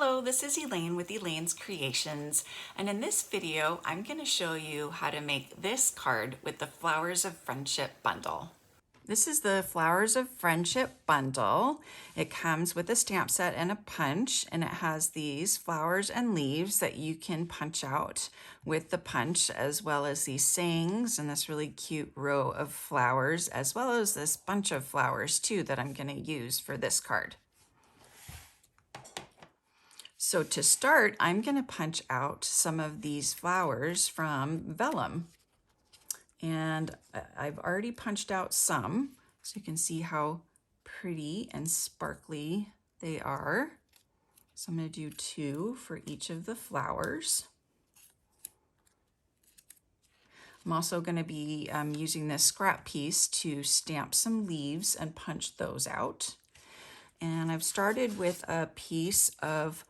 Hello, this is Elaine with Elaine's Creations, and in this video I'm going to show you how to make this card with the Flowers of Friendship bundle. This is the Flowers of Friendship bundle. It comes with a stamp set and a punch, and it has these flowers and leaves that you can punch out with the punch, as well as these sayings and this really cute row of flowers, as well as this bunch of flowers too that I'm going to use for this card. So to start, I'm going to punch out some of these flowers from Vellum. And I've already punched out some, so you can see how pretty and sparkly they are. So I'm going to do 2 for each of the flowers. I'm also going to be using this scrap piece to stamp some leaves and punch those out. And I've started with a piece of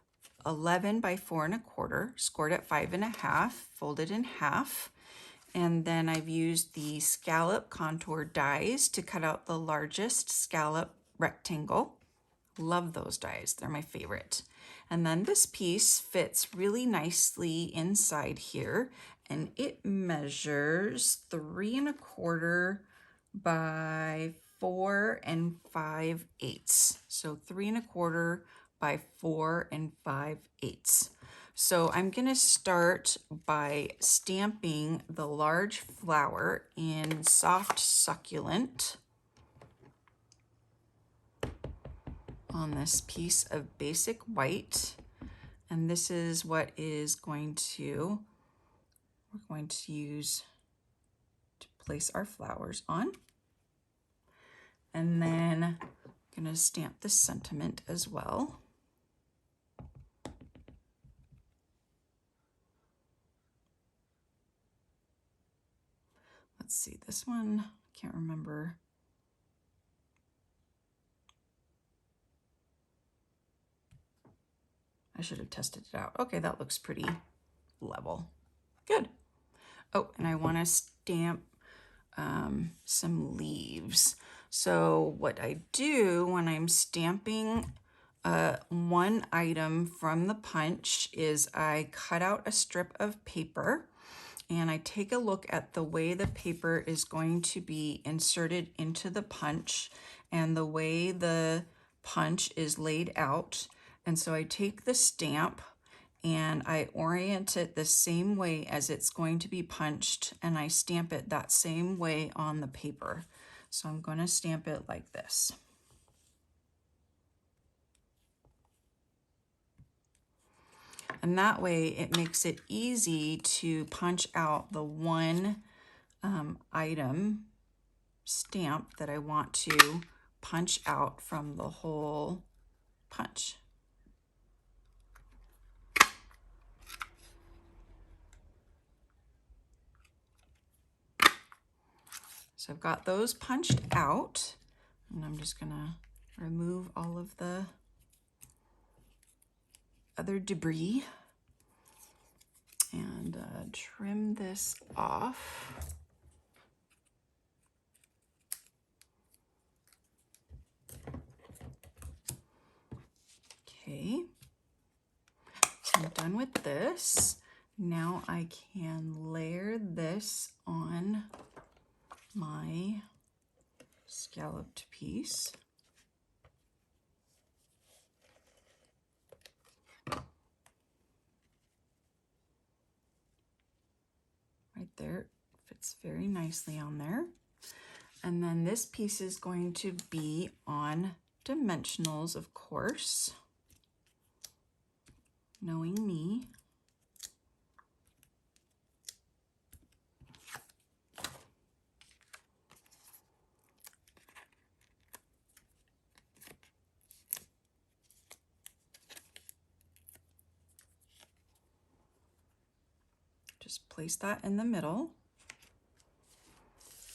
11 by 4 1/4, scored at 5 1/2, folded in half. And then I've used the scallop contour dies to cut out the largest scallop rectangle. Love those dies, they're my favorite. And then this piece fits really nicely inside here, and it measures 3 1/4 by 4 5/8. So 3 1/4 by 4 5/8. So I'm going to start by stamping the large flower in Soft Succulent on this piece of basic white. And this is what is we're going to use to place our flowers on. And then I'm going to stamp the sentiment as well. Let's see, this one, I can't remember. I should have tested it out. Okay, that looks pretty level. Good. Oh, and I want to stamp some leaves. So what I do when I'm stamping one item from the punch is I cut out a strip of paper and I take a look at the way the paper is going to be inserted into the punch and the way the punch is laid out. And so I take the stamp and I orient it the same way as it's going to be punched, and I stamp it that same way on the paper. So I'm going to stamp it like this. And that way it makes it easy to punch out the one item stamp that I want to punch out from the whole punch. So I've got those punched out, and I'm just gonna remove all of the other debris and trim this off. Okay, so I'm done with this. Now I can layer this on my scalloped piece. Right there, fits very nicely on there. And then this piece is going to be on dimensionals, of course, knowing me. Just place that in the middle.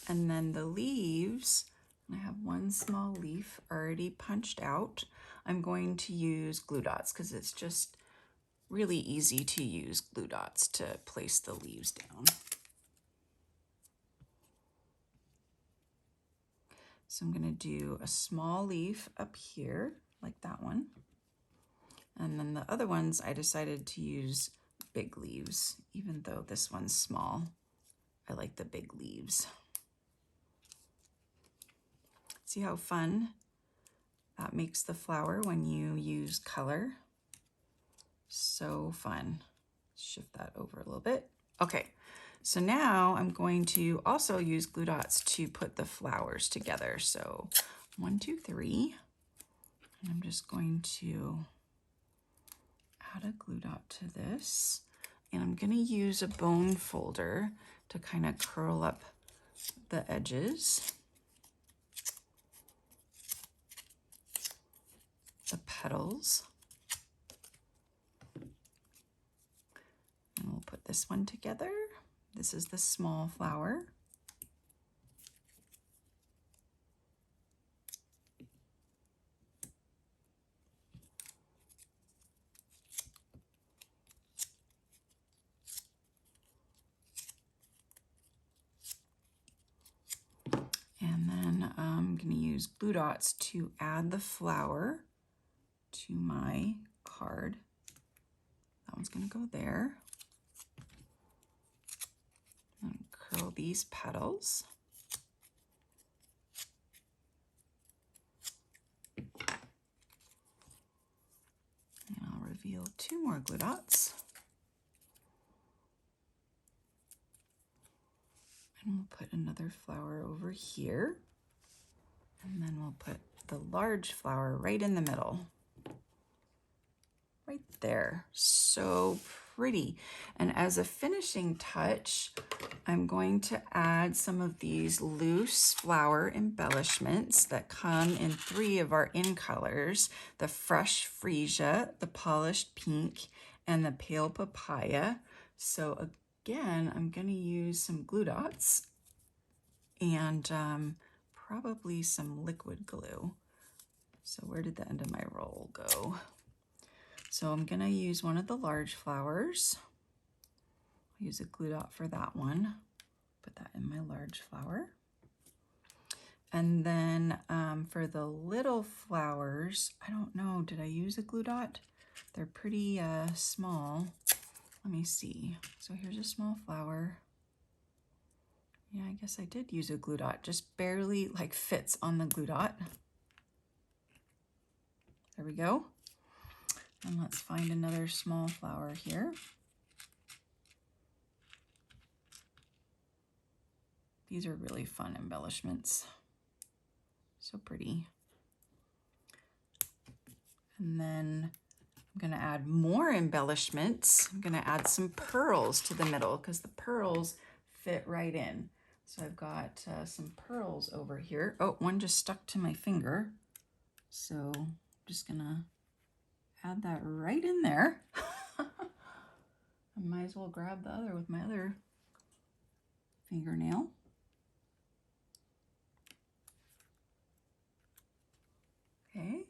And then the leaves, I have one small leaf already punched out. I'm going to use glue dots because it's just really easy to use glue dots to place the leaves down. So I'm going to do a small leaf up here, like that one. And then the other ones, I decided to use big leaves, even though this one's small. I like the big leaves. See how fun that makes the flower when you use color? So fun. Shift that over a little bit. Okay, so now I'm going to also use glue dots to put the flowers together. So 1, 2, 3. And I'm just going to add a glue dot to this. And I'm going to use a bone folder to kind of curl up the edges, the petals. And we'll put this one together. This is the small flower. And then I'm going to use glue dots to add the flower to my card. That one's going to go there. And curl these petals. And I'll reveal 2 more glue dots. And we'll put another flower over here. And then we'll put the large flower right in the middle. Right there. So pretty. And as a finishing touch, I'm going to add some of these loose flower embellishments that come in 3 of our in colors: the fresh freesia, the polished pink, and the pale papaya. So again, I'm going to use some glue dots and probably some liquid glue. So where did the end of my roll go? So I'm going to use one of the large flowers. I'll use a glue dot for that one. Put that in my large flower. And then for the little flowers, I don't know, did I use a glue dot? They're pretty small. Let me see. So here's a small flower. Yeah, I guess I did use a glue dot. Just barely like fits on the glue dot. There we go. And let's find another small flower here. These are really fun embellishments. So pretty. And then I'm going to add more embellishments. I'm going to add some pearls to the middle because the pearls fit right in. So I've got some pearls over here. Oh, one just stuck to my finger. So I'm just going to add that right in there. I might as well grab the other with my other fingernail. Okay,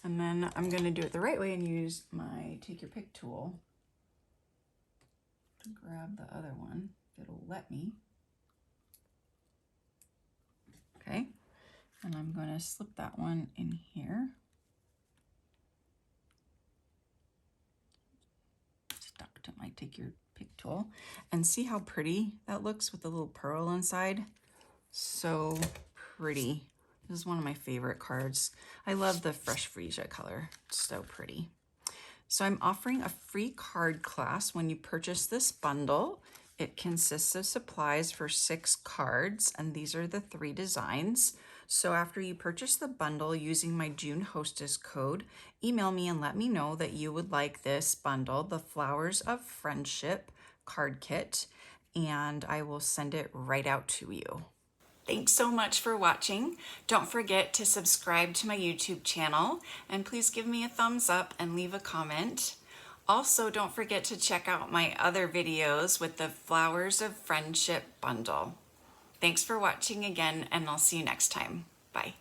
and then I'm going to do it the right way and use my take your pick tool to grab the other one if it'll let me. Okay, and I'm going to slip that one in here. Stuck to my take your pick tool. And see how pretty that looks with the little pearl inside? So pretty. This is one of my favorite cards. I love the fresh freesia color. It's so pretty. So I'm offering a free card class when you purchase this bundle. It consists of supplies for 6 cards, and these are the 3 designs. So after you purchase the bundle using my June Hostess code, email me and let me know that you would like this bundle, the Flowers of Friendship card kit, and I will send it right out to you. Thanks so much for watching. Don't forget to subscribe to my YouTube channel, and please give me a thumbs up and leave a comment. Also, don't forget to check out my other videos with the Flowers of Friendship bundle. Thanks for watching again, and I'll see you next time. Bye.